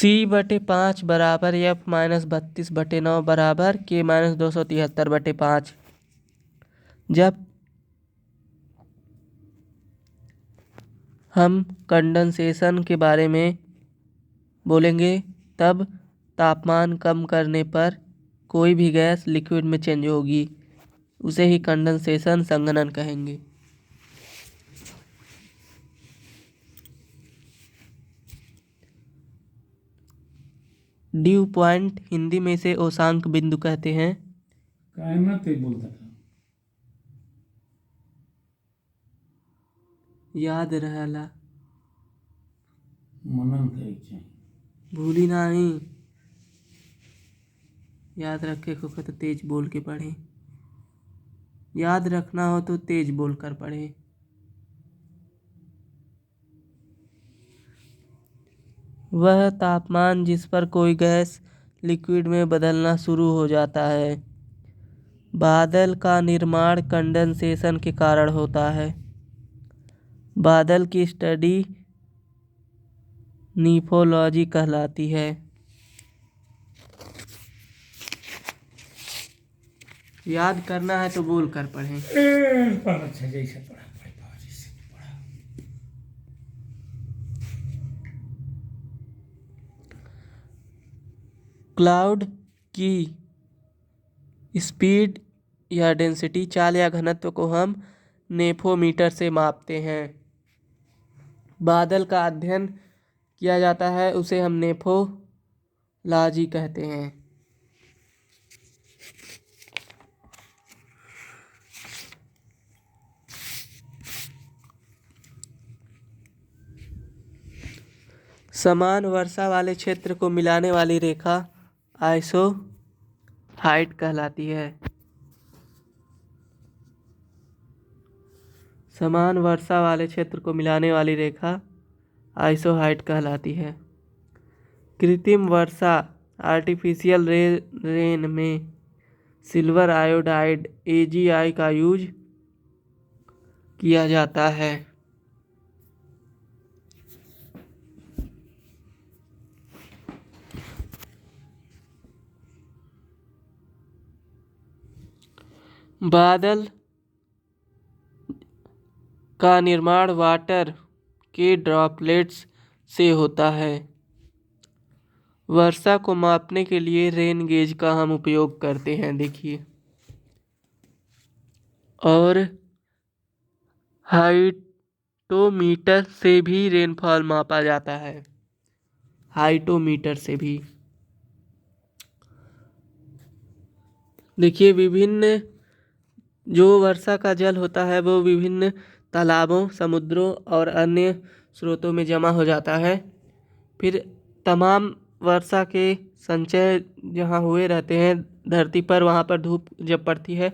C/5 बराबर F-32/9 बराबर K-273/5। जब हम कंडेंसेशन के बारे में बोलेंगे तब तापमान कम करने पर कोई भी गैस लिक्विड में चेंज होगी, उसे ही कंडेंसेशन संघनन कहेंगे। ड्यू पॉइंट हिंदी में इसे ओसांक बिंदु कहते हैं। बोलता था याद रहला, मनन करे चाहिए। भूली नहीं, याद रखे को तो तेज बोल के पढ़े, याद रखना हो तो तेज बोल कर पढ़े। वह तापमान जिस पर कोई गैस लिक्विड में बदलना शुरू हो जाता है। बादल का निर्माण कंडेंसेशन के कारण होता है। बादल की स्टडी नीफोलॉजी कहलाती है। याद करना है तो बोल कर पढ़ें। अच्छा जैसे पढ़ा जैसे पढ़ा। क्लाउड की स्पीड या डेंसिटी, चाल या घनत्व को हम नेफोमीटर से मापते हैं। बादल का अध्ययन किया जाता है, उसे हम नेफोलॉजी कहते हैं। समान वर्षा वाले क्षेत्र को मिलाने वाली रेखा आइसोहाइट कहलाती है। समान वर्षा वाले क्षेत्र को मिलाने वाली रेखा आइसोहाइट कहलाती है। कृत्रिम वर्षा आर्टिफिशियल रेन में सिल्वर आयोडाइड AgI का यूज किया जाता है। बादल का निर्माण वाटर के ड्रॉपलेट्स से होता है। वर्षा को मापने के लिए रेन गेज का हम उपयोग करते हैं, देखिए। और हाइटोमीटर से भी रेनफॉल मापा जाता है। हाइटोमीटर से भी देखिए, विभिन्न जो वर्षा का जल होता है वो विभिन्न तालाबों, समुद्रों और अन्य स्रोतों में जमा हो जाता है। फिर तमाम वर्षा के संचय जहाँ हुए रहते हैं धरती पर, वहाँ पर धूप जब पड़ती है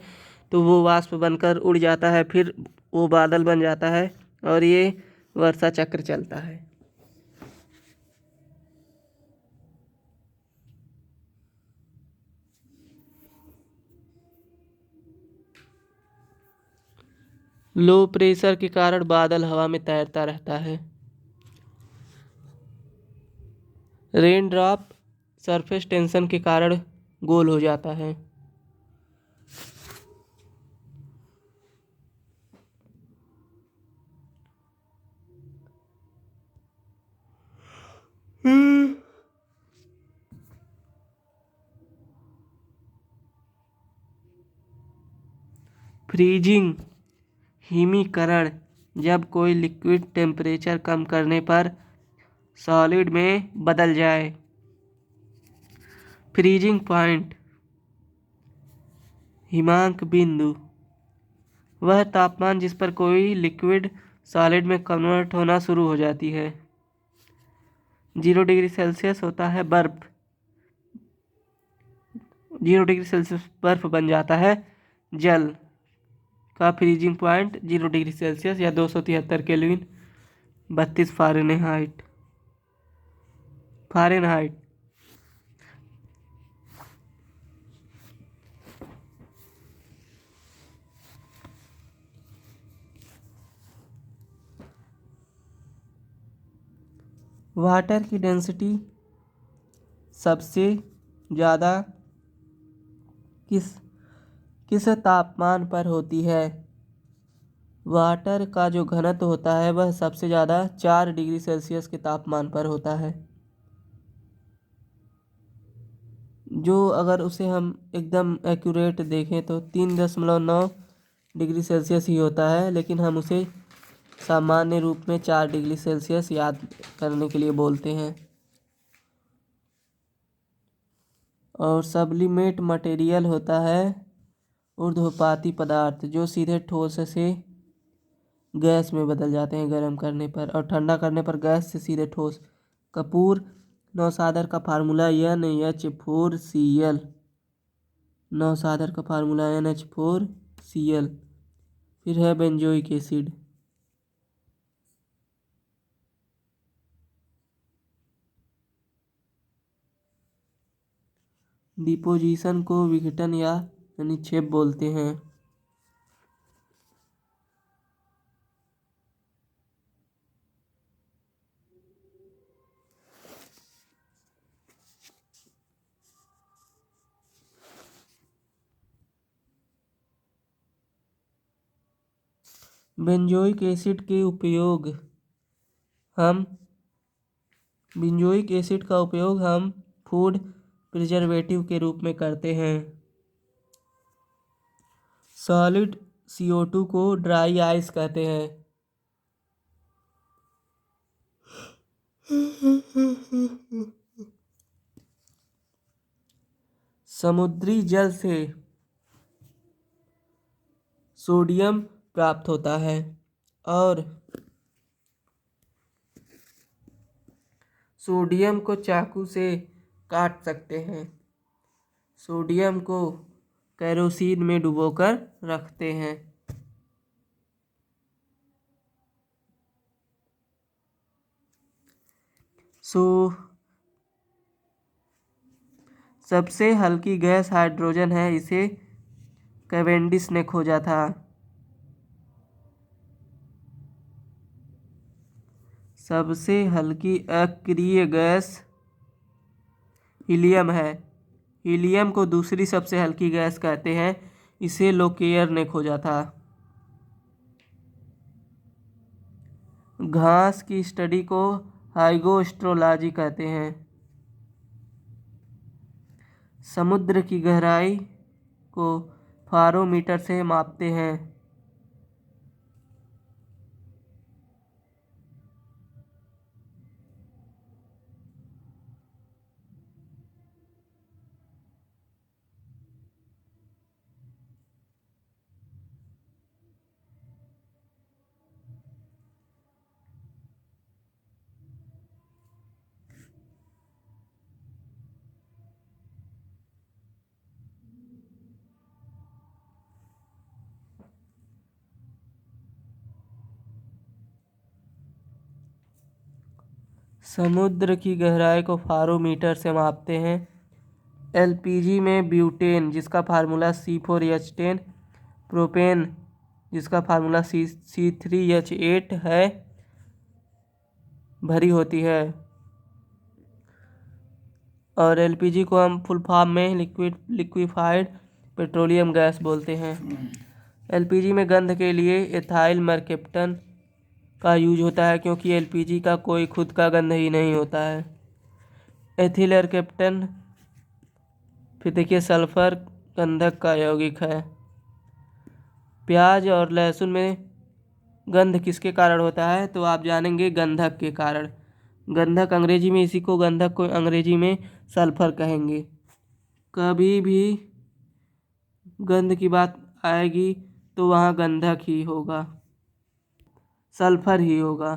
तो वो वाष्प बनकर उड़ जाता है, फिर वो बादल बन जाता है और ये वर्षा चक्र चलता है। लो प्रेशर के कारण बादल हवा में तैरता रहता है। रेन ड्रॉप सरफेस टेंशन के कारण गोल हो जाता है। फ्रीजिंग हिमीकरण, जब कोई लिक्विड टेम्परेचर कम करने पर सॉलिड में बदल जाए। फ्रीजिंग पॉइंट हिमांक बिंदु, वह तापमान जिस पर कोई लिक्विड सॉलिड में कन्वर्ट होना शुरू हो जाती है। 0 डिग्री सेल्सियस होता है बर्फ। 0 डिग्री सेल्सियस बर्फ बन जाता है जल का फ्रीजिंग पॉइंट 0 डिग्री सेल्सियस या 273 केल्विन 32 फ़ारेनहाइट। वाटर की डेंसिटी सबसे ज़्यादा किस किस तापमान पर होती है? वाटर का जो घनत्व होता है वह सबसे ज़्यादा 4 डिग्री सेल्सियस के तापमान पर होता है। जो अगर उसे हम एकदम एक्यूरेट देखें तो 3.9 डिग्री सेल्सियस ही होता है, लेकिन हम उसे सामान्य रूप में 4 डिग्री सेल्सियस याद करने के लिए बोलते हैं। और सब्लिमेट मटेरियल होता है ऊर्ध्वपाती पदार्थ जो सीधे ठोस से गैस में बदल जाते हैं गर्म करने पर, और ठंडा करने पर गैस से सीधे ठोस। कपूर नौसादर का फार्मूला NH4Cl। नौसादर का फार्मूला NH4Cl। फिर है बेंजोइक एसिड। डिपोजिशन को विघटन या निक्षेप बोलते हैं। बेंजोइक एसिड के उपयोग हम बेंजोइक एसिड का उपयोग हम फूड प्रिजर्वेटिव के रूप में करते हैं। सॉलिड CO2 को ड्राई आइस कहते हैं। समुद्री जल से सोडियम प्राप्त होता है और सोडियम को चाकू से काट सकते हैं। सोडियम को केरोसिन में डुबोकर रखते हैं। सबसे हल्की गैस हाइड्रोजन है, इसे कैवेंडिश ने खोजा था। सबसे हल्की अक्रिय गैस हीलियम है। हीलियम को दूसरी सबसे हल्की गैस कहते हैं, इसे लोकेयर ने खोजा था। घास की स्टडी को हाइग्रोएस्ट्रोलॉजी कहते हैं। समुद्र की गहराई को फारोमीटर से मापते हैं। समुद्र की गहराई को फारोमीटर से मापते हैं। LPG में ब्यूटेन जिसका फार्मूला C4H10, प्रोपेन जिसका फार्मूला C3H8 है, भरी होती है। और LPG को हम फुल फॉर्म में लिक्विफाइड पेट्रोलियम गैस बोलते हैं। LPG में गंध के लिए एथाइल मरकेप्टन का यूज होता है, क्योंकि LPG का कोई खुद का गंध ही नहीं होता है। एथिल मरकेप्टन फिर देखिए सल्फर गंधक का यौगिक है। प्याज और लहसुन में गंध किसके कारण होता है, तो आप जानेंगे गंधक के कारण। गंधक अंग्रेजी में, इसी को गंधक को अंग्रेजी में सल्फर कहेंगे। कभी भी गंध की बात आएगी तो वहाँ गंधक ही होगा, सल्फर ही होगा।